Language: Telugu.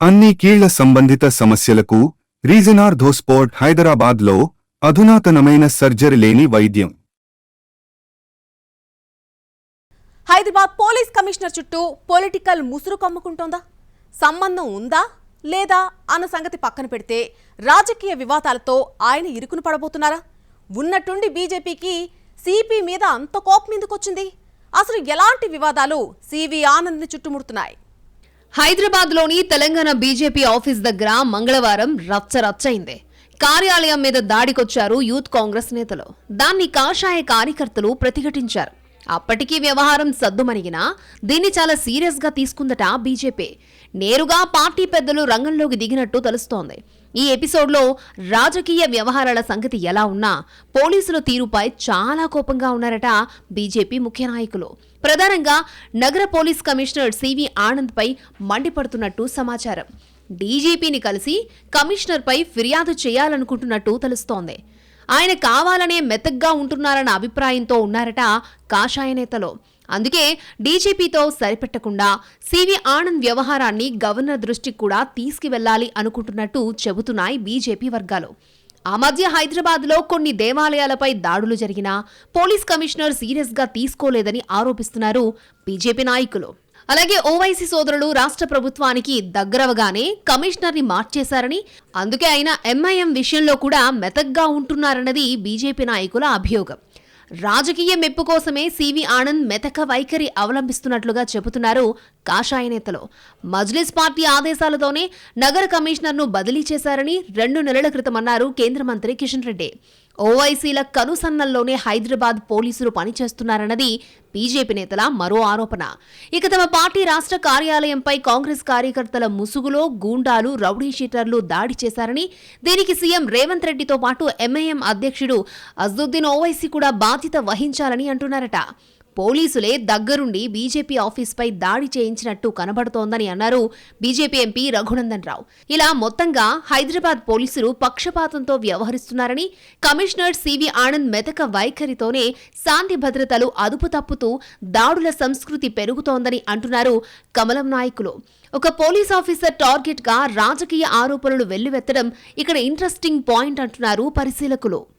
అన్ని కీళ్ల సంబంధిత సమస్యలకు రీజనార్థోస్పోర్ట్ హైదరాబాద్లో అధునాతనమైన సర్జరీ లేని వైద్యం. హైదరాబాద్ పోలీస్ కమిషనర్ చుట్టూ పొలిటికల్ ముసురు కమ్ముకుంటోందా? సంబంధం ఉందా లేదా అన్న సంగతి పక్కన పెడితే రాజకీయ వివాదాలతో ఆయన ఇరుకును పడబోతున్నారా? ఉన్నట్టుండి బీజేపీకి సిపి మీద అంత కోపం ఎందుకొచ్చింది? అసలు ఎలాంటి వివాదాలు సివి ఆనంద్ని చుట్టుముడుతున్నాయి? హైదరాబాద్లోని తెలంగాణ బీజేపీ ఆఫీస్ దగ్గర మంగళవారం రచ్చరచ్చయింది. కార్యాలయం మీద దాడికొచ్చారు యూత్ కాంగ్రెస్ నేతలు. దాన్ని కాషాయ కార్యకర్తలు ప్రతిఘటించారు. అప్పటికీ వ్యవహారం సద్దుమణిగినా దీన్ని చాలా సీరియస్ గా తీసుకుందట బీజేపీ. నేరుగా పార్టీ పెద్దలు రంగంలోకి దిగినట్టు తెలుస్తోంది. ఈ ఎపిసోడ్లో రాజకీయ వ్యవహారాల సంగతి ఎలా ఉన్నా పోలీసుల తీరుపై చాలా కోపంగా ఉన్నారట బీజేపీ ముఖ్య నాయకులు. ప్రధానంగా నగర పోలీస్ కమిషనర్ సివి ఆనంద్ పై మండిపడుతున్నట్టు సమాచారం. డీజీపీని కలిసి కమిషనర్పై ఫిర్యాదు చేయాలనుకుంటున్నట్టు తెలుస్తోంది. ఆయన కావాలనే మెతగ్గా ఉంటున్నారన్న అభిప్రాయంతో ఉన్నారట కాషాయ నేతలు. అందుకే డీజీపీతో సరిపెట్టకుండా సివి ఆనంద్ వ్యవహారాన్ని గవర్నర్ దృష్టికి కూడా తీసుకువెళ్లాలి అనుకుంటున్నట్టు చెబుతున్నాయి బీజేపీ వర్గాలు. ఆ మధ్య హైదరాబాద్లో కొన్ని దేవాలయాలపై దాడులు జరిగినా పోలీస్ కమిషనర్ సీరియస్ గా తీసుకోలేదని ఆరోపిస్తున్నారు బీజేపీ నాయకులు. అలాగే ఓవైసీ సోదరులు రాష్ట్ర ప్రభుత్వానికి దగ్గరవగానే కమిషనర్ ని మార్చేశారని, అందుకే ఆయన ఎంఐఎం విషయంలో కూడా మెతగ్గా ఉంటున్నారన్నది బీజేపీ నాయకుల అభియోగం. రాజకీయ మెప్పు కోసమే సివి ఆనంద్ మెతక వైఖరి అవలంబిస్తున్నట్లుగా చెబుతున్నారు కాషాయ నేతలు. మజ్లిస్ పార్టీ ఆదేశాలతోనే నగర కమిషనర్ను బదిలీ చేశారని 2 నెలల క్రితం అన్నారు కేంద్ర మంత్రి కిషన్ రెడ్డి. ఓవైసీల కనుసన్నల్లోనే హైదరాబాద్ పోలీసులు పనిచేస్తున్నారన్నది బీజేపీ నేతల మరో ఆరోపణ. ఇక తమ పార్టీ రాష్ట్ర కార్యాలయంపై కాంగ్రెస్ కార్యకర్తల ముసుగులో గూండాలు, రౌడీ షీటర్లు దాడి చేశారని, దీనికి సీఎం రేవంత్ రెడ్డితో పాటు ఎంఐఎం అధ్యక్షుడు అజదుద్దీన్ ఓవైసీ కూడా బాధ్యత వహించాలని అంటున్నారట. పోలీసులే దగ్గరుండి బీజేపీ ఆఫీస్పై దాడి చేయించినట్టు కనబడుతోందని అన్నారు బీజేపీ ఎంపీ రఘునందన్ రావు. ఇలా మొత్తంగా హైదరాబాద్ పోలీసులు పక్షపాతంతో వ్యవహరిస్తున్నారని, కమిషనర్ సివి ఆనంద్ మెతక వైఖరితోనే శాంతి భద్రతలు అదుపు తప్పుతూ దాడుల సంస్కృతి పెరుగుతోందని అంటున్నారు కమలం నాయకులు. ఒక పోలీస్ ఆఫీసర్ టార్గెట్ గా రాజకీయ ఆరోపణలు వెల్లువెత్తడం ఇక్కడ ఇంట్రెస్టింగ్ పాయింట్ అంటున్నారు పరిశీలకులు.